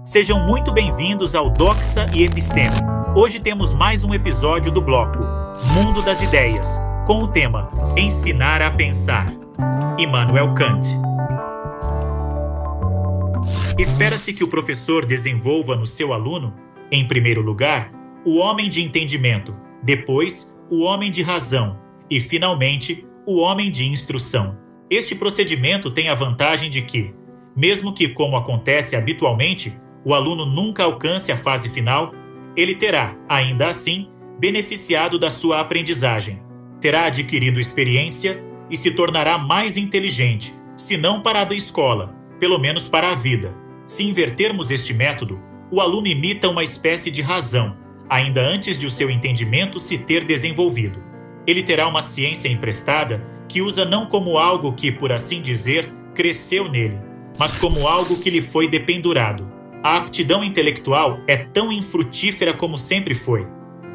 Sejam muito bem-vindos ao Doxa e Episteme. Hoje temos mais um episódio do bloco Mundo das Ideias, com o tema Ensinar a Pensar. Immanuel Kant. Espera-se que o professor desenvolva no seu aluno, em primeiro lugar, o homem de entendimento, depois, o homem de razão e, finalmente, o homem de instrução. Este procedimento tem a vantagem de que, mesmo que, como acontece habitualmente, o aluno nunca alcance a fase final, ele terá, ainda assim, beneficiado da sua aprendizagem. Terá adquirido experiência e se tornará mais inteligente, se não para a escola, pelo menos para a vida. Se invertermos este método, o aluno imita uma espécie de razão, ainda antes de o seu entendimento se ter desenvolvido. Ele terá uma ciência emprestada que usa não como algo que, por assim dizer, cresceu nele, mas como algo que lhe foi dependurado. A aptidão intelectual é tão infrutífera como sempre foi,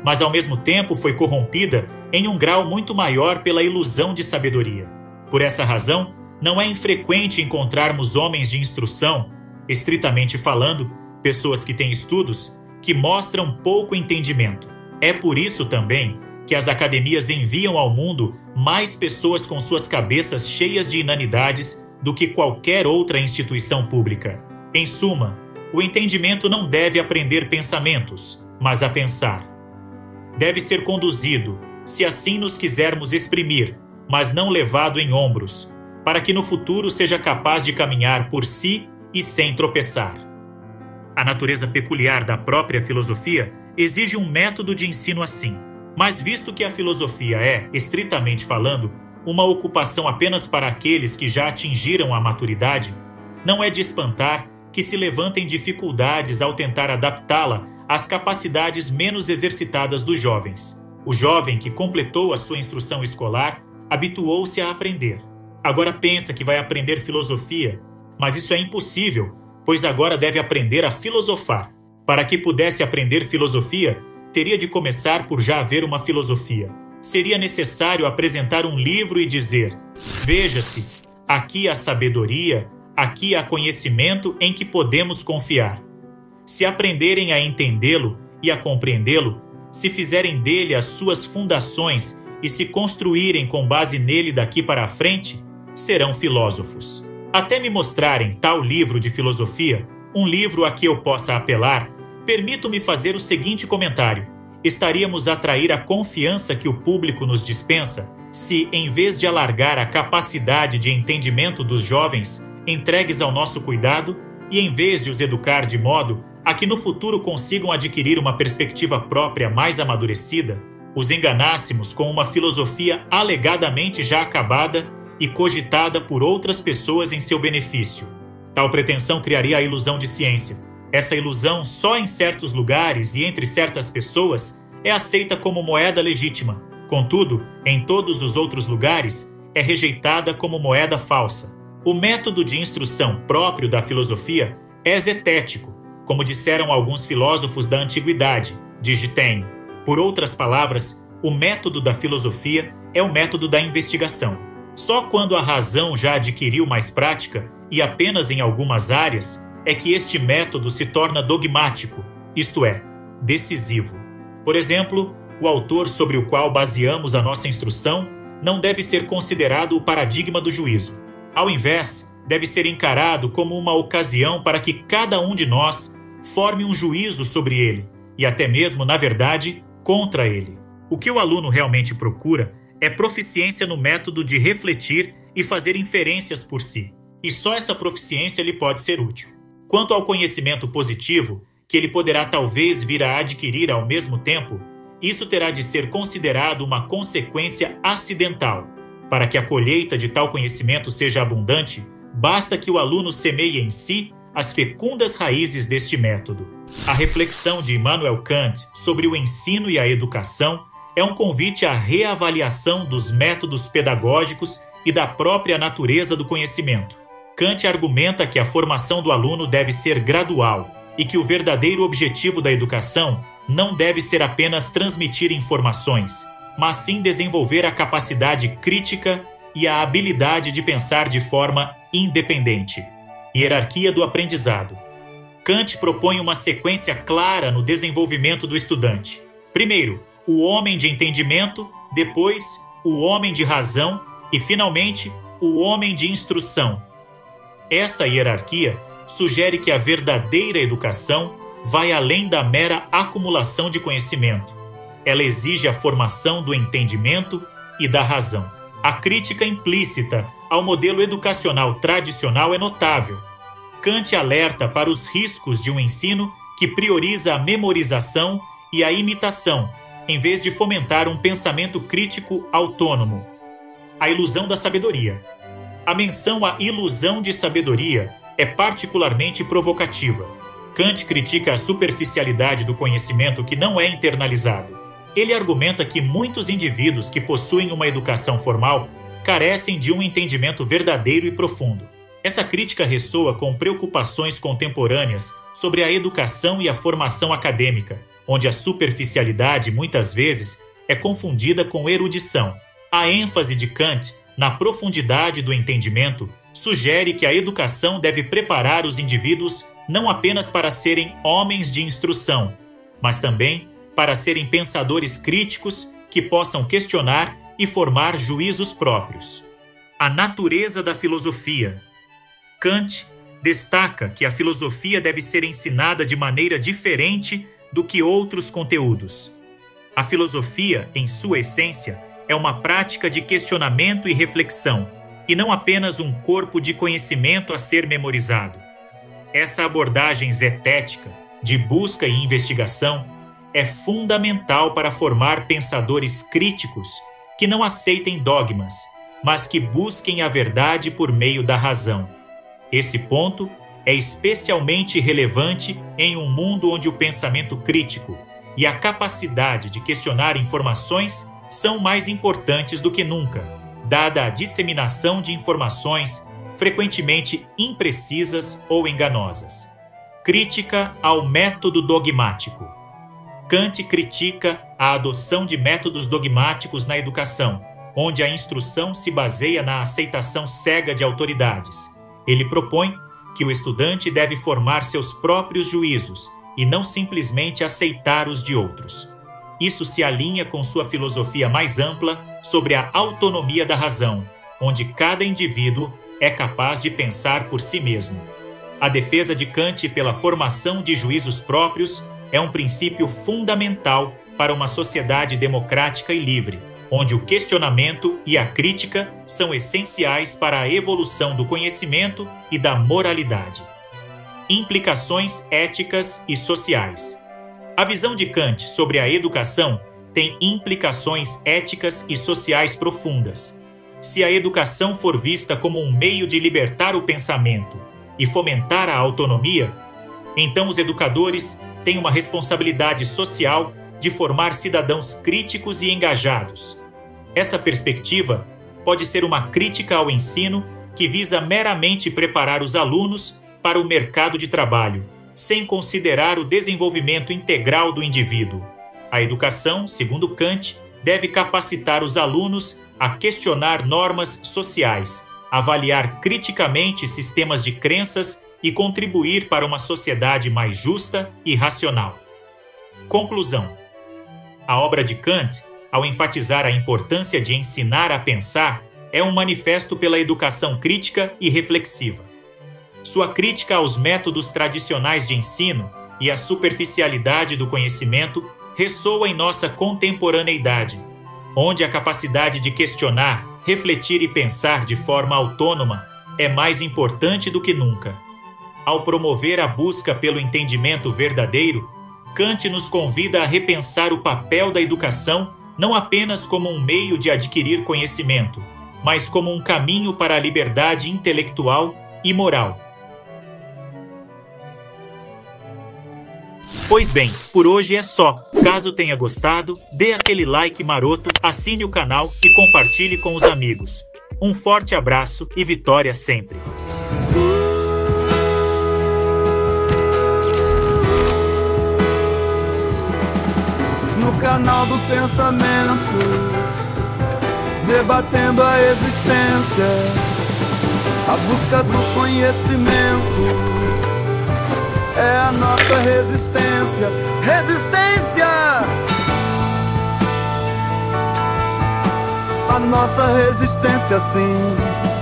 mas ao mesmo tempo foi corrompida em um grau muito maior pela ilusão de sabedoria. Por essa razão, não é infrequente encontrarmos homens de instrução, estritamente falando, pessoas que têm estudos, que mostram pouco entendimento. É por isso também que as academias enviam ao mundo mais pessoas com suas cabeças cheias de inanidades do que qualquer outra instituição pública. Em suma, o entendimento não deve aprender pensamentos, mas a pensar. Deve ser conduzido, se assim nos quisermos exprimir, mas não levado em ombros, para que no futuro seja capaz de caminhar por si e sem tropeçar. A natureza peculiar da própria filosofia exige um método de ensino assim. Mas visto que a filosofia é, estritamente falando, uma ocupação apenas para aqueles que já atingiram a maturidade, não é de espantar que se levantem dificuldades ao tentar adaptá-la às capacidades menos exercitadas dos jovens. O jovem que completou a sua instrução escolar habituou-se a aprender. Agora pensa que vai aprender filosofia, mas isso é impossível, pois agora deve aprender a filosofar. Para que pudesse aprender filosofia, teria de começar por já haver uma filosofia. Seria necessário apresentar um livro e dizer: veja-se, aqui há sabedoria, aqui há conhecimento em que podemos confiar. Se aprenderem a entendê-lo e a compreendê-lo, se fizerem dele as suas fundações e se construírem com base nele daqui para a frente, serão filósofos. Até me mostrarem tal livro de filosofia, um livro a que eu possa apelar, permito-me fazer o seguinte comentário: estaríamos a trair a confiança que o público nos dispensa se, em vez de alargar a capacidade de entendimento dos jovens entregues ao nosso cuidado, e em vez de os educar de modo a que no futuro consigam adquirir uma perspectiva própria mais amadurecida, os enganássemos com uma filosofia alegadamente já acabada e cogitada por outras pessoas em seu benefício. Tal pretensão criaria a ilusão de ciência. Essa ilusão, só em certos lugares e entre certas pessoas, é aceita como moeda legítima. Contudo, em todos os outros lugares, é rejeitada como moeda falsa. O método de instrução próprio da filosofia é zetético, como disseram alguns filósofos da antiguidade, diz Taine. Por outras palavras, o método da filosofia é o método da investigação. Só quando a razão já adquiriu mais prática, e apenas em algumas áreas, é que este método se torna dogmático, isto é, decisivo. Por exemplo, o autor sobre o qual baseamos a nossa instrução não deve ser considerado o paradigma do juízo. Ao invés, deve ser encarado como uma ocasião para que cada um de nós forme um juízo sobre ele, e até mesmo, na verdade, contra ele. O que o aluno realmente procura é proficiência no método de refletir e fazer inferências por si, e só essa proficiência lhe pode ser útil. Quanto ao conhecimento positivo, que ele poderá talvez vir a adquirir ao mesmo tempo, isso terá de ser considerado uma consequência acidental. Para que a colheita de tal conhecimento seja abundante, basta que o aluno semeie em si as fecundas raízes deste método. A reflexão de Immanuel Kant sobre o ensino e a educação é um convite à reavaliação dos métodos pedagógicos e da própria natureza do conhecimento. Kant argumenta que a formação do aluno deve ser gradual e que o verdadeiro objetivo da educação não deve ser apenas transmitir informações, mas sim desenvolver a capacidade crítica e a habilidade de pensar de forma independente. Hierarquia do aprendizado. Kant propõe uma sequência clara no desenvolvimento do estudante. Primeiro, o homem de entendimento, depois, o homem de razão e, finalmente, o homem de instrução. Essa hierarquia sugere que a verdadeira educação vai além da mera acumulação de conhecimento. Ela exige a formação do entendimento e da razão. A crítica implícita ao modelo educacional tradicional é notável. Kant alerta para os riscos de um ensino que prioriza a memorização e a imitação, em vez de fomentar um pensamento crítico autônomo. A ilusão da sabedoria. A menção à ilusão de sabedoria é particularmente provocativa. Kant critica a superficialidade do conhecimento que não é internalizado. Ele argumenta que muitos indivíduos que possuem uma educação formal carecem de um entendimento verdadeiro e profundo. Essa crítica ressoa com preocupações contemporâneas sobre a educação e a formação acadêmica, onde a superficialidade, muitas vezes, é confundida com erudição. A ênfase de Kant na profundidade do entendimento sugere que a educação deve preparar os indivíduos não apenas para serem homens de instrução, mas também para serem pensadores críticos que possam questionar e formar juízos próprios. A natureza da filosofia. Kant destaca que a filosofia deve ser ensinada de maneira diferente do que outros conteúdos. A filosofia, em sua essência, é uma prática de questionamento e reflexão, e não apenas um corpo de conhecimento a ser memorizado. Essa abordagem zetética, de busca e investigação, é fundamental para formar pensadores críticos que não aceitem dogmas, mas que busquem a verdade por meio da razão. Esse ponto é especialmente relevante em um mundo onde o pensamento crítico e a capacidade de questionar informações são mais importantes do que nunca, dada a disseminação de informações frequentemente imprecisas ou enganosas. Crítica ao método dogmático. Kant critica a adoção de métodos dogmáticos na educação, onde a instrução se baseia na aceitação cega de autoridades. Ele propõe que o estudante deve formar seus próprios juízos e não simplesmente aceitar os de outros. Isso se alinha com sua filosofia mais ampla sobre a autonomia da razão, onde cada indivíduo é capaz de pensar por si mesmo. A defesa de Kant pela formação de juízos próprios é um princípio fundamental para uma sociedade democrática e livre, onde o questionamento e a crítica são essenciais para a evolução do conhecimento e da moralidade. Implicações éticas e sociais. A visão de Kant sobre a educação tem implicações éticas e sociais profundas. Se a educação for vista como um meio de libertar o pensamento e fomentar a autonomia, então os educadores têm uma responsabilidade social de formar cidadãos críticos e engajados. Essa perspectiva pode ser uma crítica ao ensino que visa meramente preparar os alunos para o mercado de trabalho, sem considerar o desenvolvimento integral do indivíduo. A educação, segundo Kant, deve capacitar os alunos a questionar normas sociais, avaliar criticamente sistemas de crenças e contribuir para uma sociedade mais justa e racional. Conclusão. A obra de Kant, ao enfatizar a importância de ensinar a pensar, é um manifesto pela educação crítica e reflexiva. Sua crítica aos métodos tradicionais de ensino e à superficialidade do conhecimento ressoa em nossa contemporaneidade, onde a capacidade de questionar, refletir e pensar de forma autônoma é mais importante do que nunca. Ao promover a busca pelo entendimento verdadeiro, Kant nos convida a repensar o papel da educação não apenas como um meio de adquirir conhecimento, mas como um caminho para a liberdade intelectual e moral. Pois bem, por hoje é só. Caso tenha gostado, dê aquele like maroto, assine o canal e compartilhe com os amigos. Um forte abraço e vitória sempre! No canal do pensamento, debatendo a existência, a busca do conhecimento é a nossa resistência. Resistência! A nossa resistência, sim.